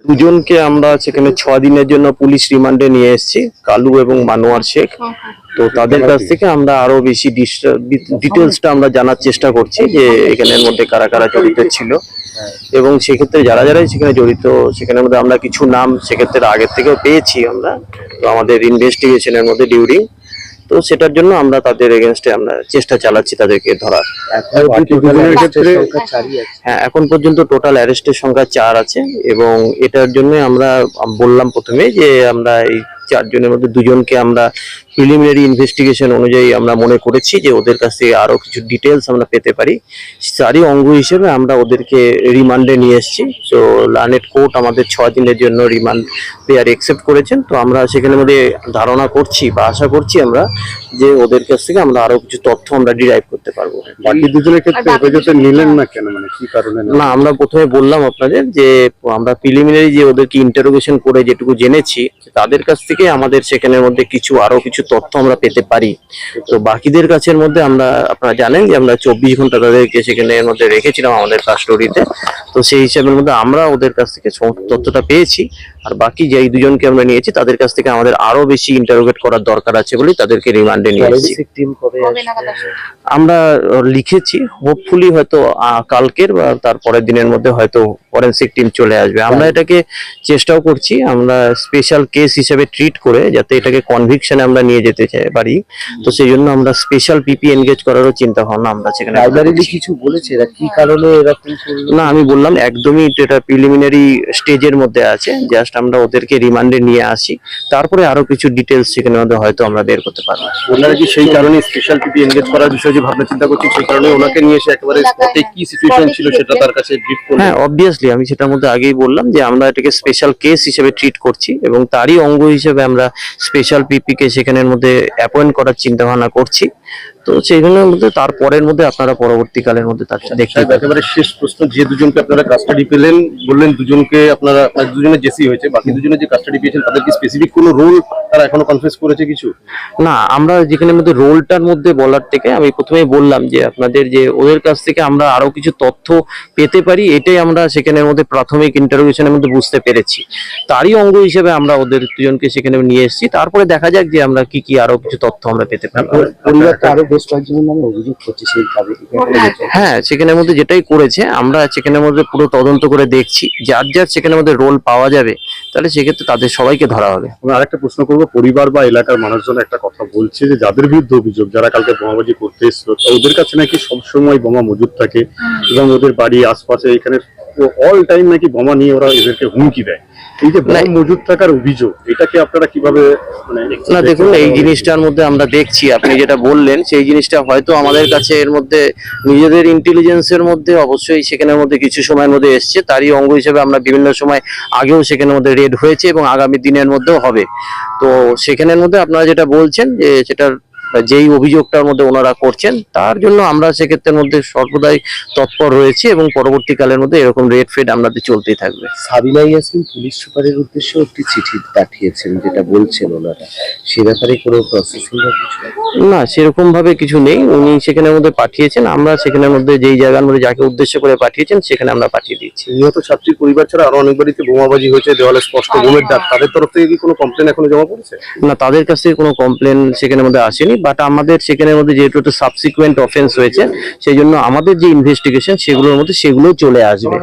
দুজনকে আমরা সেখানে 6 দিনের জন্য পুলিশ রিমান্ডে নিয়ে এসেছি, কালু এবং মানোয়ার শেখ। তো তাদের কাছ থেকে আমরা আরো বেশি ডিটেলসটা আমরা জানার চেষ্টা করছি যে এখানের মধ্যে কারা কারা জড়িত ছিল, এবং সেক্ষেত্রে যারা যারাই সেখানে জড়িত সেখানের মধ্যে আমরা কিছু নাম সেক্ষেত্রে আগের থেকেও পেয়েছি আমরা, তো আমাদের ইনভেস্টিগেশনের মধ্যে ডিউরিং। তো সেটার জন্য আমরা তাদের এগেনস্টে আমরা চেষ্টা চালাচ্ছি তাদেরকে ধরার। হ্যাঁ, এখন পর্যন্ত টোটাল অ্যারেস্টের সংখ্যা 4 আছে, এবং এটার জন্য আমরা বললাম প্রথমে যে আমরা এই 4 জনের মধ্যে 2 জনকে আমরা প্রিলিমিনারি ইনভেস্টিগেশন অনুযায়ী আমরা মনে করেছি যে ওদের কাছ থেকে আরো কিছু ডিটেলস আমরা পেতে পারি। তারই অঙ্গ হিসেবে আমরা ওদেরকে রিমান্ডে নিয়ে এসেছি। তো লার্নেড কোর্ট আমাদের 6 দিনের জন্য রিমান্ড পেয়ার অ্যাকসেপ্ট করেছেন। তো আমরা সেখানের মধ্যে ধারণা করছি বা আশা করছি আমরা যে ওদের কাছ থেকে আমরা আরো কিছু তথ্য আমরা ডিরাইভ করতে পারবো। বাকি দুজনের ক্ষেত্রে হেফাজতে নিলেন না কেন, মানে কি কারণে? না, আমরা প্রথমে বললাম আপনাদের যে আমরা প্রিলিমিনারি যে ওদেরকে ইন্টারোগেশন করে যেটুকু জেনেছি তাদের কাছ থেকে আমাদের সেখানের মধ্যে আরো কিছু তথ্য আমরা পেতে পারি। তো বাকিদের কাছের মধ্যে আমরা, আপনারা জানেন যে আমরা 24 ঘন্টা তাদেরকে সেখানের মধ্যে রেখেছিলাম আমাদের কাস্টডিতে। তো সেই হিসাবের মধ্যে আমরা ওদের কাছ থেকে সমস্ত তথ্যটা পেয়েছি, আর বাকি যে 2 জনকে আমরা নিয়েছি তাদের কাছ থেকে আমাদের আরো বেশি ইন্টারোগেট করার দরকার আছে বলে তাদেরকে রিমান্ডে নিয়ে এসেছি। আমরা লিখেছি হোপফুলি হয়তো কালকের বা তারপরের দিনের মধ্যে হয়তো ফরেনসিক টিম চলে আসবে। আমরা এটাকে চেষ্টাও করছি আমরা স্পেশাল কেস হিসেবে ট্রিট করে যাতে এটাকে কনভিকশনে আমরা নিয়ে যেতে পারি। তো সেই জন্য আমরা স্পেশাল পিপি এনগেজ করারও চিন্তা ভাবনা আমরা সেখানে কিছু বলেছে এরা কি কারণে এরকম। না, আমি বললাম একদমই এটা প্রিলিমিনারি স্টেজের মধ্যে আছে, জাস্ট আমরা ওদেরকে রিমান্ডে নিয়ে আসি, তারপরে আরো কিছু ডিটেলস সেখানে মধ্যে হয়তো আমরা বের করতে পারবো। ওনারা কি সেই কারণে স্পেশাল পিপি এনগেজ করার বিষয়ে যে ভাবনা চিন্তা করছেন সেই কারণে ওনাকে নিয়ে এসে একেবারে স্পটে কি সিচুয়েশন ছিল সেটা তার কাছে ব্রিফ করলেন? হ্যাঁ, অবভিয়াসলি আমি সেটার মধ্যে আগেই বললাম যে আমরা এটাকে স্পেশাল কেস হিসেবে ট্রিট করছি, এবং তারই অঙ্গ হিসেবে আমরা স্পেশাল পিপি কে সেখানের মধ্যে অ্যাপয়েন্ট করার চিন্তা ভাবনা করছি। তো সেইগুলোর মধ্যে তারপরের মধ্যে আপনারা পরবর্তীকালের মধ্যে তার দেখতে পাবেন। একেবারে শেষ প্রশ্ন, যে দুজনকে আপনারা কাস্টাডি পেলেন বললেন দুজনকে আপনারা, দুজনের জেসি হয়েছে, বাকি দুজনের যে কাস্টাডি পেয়েছেন তাদের কি স্পেসিফিক কোনো রোল তারা এখনো কনফেস করেছে কিছু? না, আমরা যেখানে মধ্যে রোলটার মধ্যে বলার থেকে আমি প্রথমেই বললাম যে আপনাদের যে ওদের কাছ থেকে আমরা আরো কিছু তথ্য পেতে পারি, এটাই আমরা সেখানের মধ্যে প্রাথমিক ইন্টারোগেশনের মধ্যে বুঝতে পেরেছি। তারই অঙ্গ হিসেবে আমরা ওদের দুজনকে সেখানে নিয়ে এসেছি, তারপরে দেখা যাক যে আমরা কি আরো কিছু তথ্য আমরা পেতে পারি। হ্যাঁ, সেখানের মধ্যে যেটাই করেছে আমরা সেখানের মধ্যে পুরো তদন্ত করে দেখছি, যার যার সেখানের মধ্যে রোল পাওয়া যাবে তাহলে সেক্ষেত্রে তাদের সবাইকে ধরা হবে। আমি আরেকটা প্রশ্ন করবো, পরিবার বা এলাকার মানুষজন একটা কথা বলছে যে যাদের বিরুদ্ধে অভিযোগ, যারা কালকে বোমাবাজি করতে এসেছিল, ওদের কাছে নাকি সবসময় বোমা মজুদ থাকে এবং ওদের বাড়ি আশপাশে এখানে অল টাইম নাকি বোমা নিয়ে ওরা এদেরকে হুমকি দেয়। এই যে বোমা মজুদ থাকার অভিযোগ, এটাকে আপনারা কিভাবে? না দেখুন, এই জিনিসটার মধ্যে আমরা দেখছি আপনি যেটা বললেন সেই জিনিসটা হয়তো আমাদের কাছে এর মধ্যে নিজেদের ইন্টেলিজেন্সের মধ্যে অবশ্যই সেখানের মধ্যে কিছু সময়ের মধ্যে এসছে, তারই অঙ্গ হিসেবে আমরা বিভিন্ন সময় আগেও সেখানের মধ্যে রেড হয়েছে এবং আগামী দিনের মধ্যেও হবে। তো সেখানের মধ্যে আপনারা যেটা বলছেন যে সেটার যেই অভিযোগটার মধ্যে ওনারা করছেন তার জন্য আমরা সেক্ষেত্রের মধ্যে সর্বদাই তৎপর রয়েছি, এবং পরবর্তীকালের মধ্যে এরকম রেড ফেড আমাদের চলতেই থাকবে। সাবিনা ইয়াসমিন পুলিশ সুপারের উদ্দেশ্যে একটি চিঠি পাঠিয়েছেন যেটা বলছেন ওনারা, সে ব্যাপারে কোনো প্রসেসিং বা কিছু? না, সেরকম ভাবে কিছু নেই, উনি সেখানের মধ্যে পাঠিয়েছেন, আমরা সেখানের মধ্যে যেই জায়গার মধ্যে যাকে উদ্দেশ্য করে পাঠিয়েছেন সেখানে আমরা পাঠিয়ে দিচ্ছি। নিহত ছাত্রীর পরিবার ছাড়া আরো অনেক বাড়িতে বোমাবাজি হয়েছে, দেওয়ালে স্পষ্ট বোমের দাগ, তাদের তরফ থেকে কি কোনো কমপ্লেন এখনো জমা পড়েছে? না, তাদের কাছ থেকে কোনো কমপ্লেন সেখানের মধ্যে আসেনি, বাট আমাদের সেখানের মধ্যে যেহেতু একটা সাবসিকুয়েন্ট অফেন্স হয়েছে সেই জন্য আমাদের যে ইনভেস্টিগেশন সেগুলোর মধ্যে সেগুলো চলে আসবে।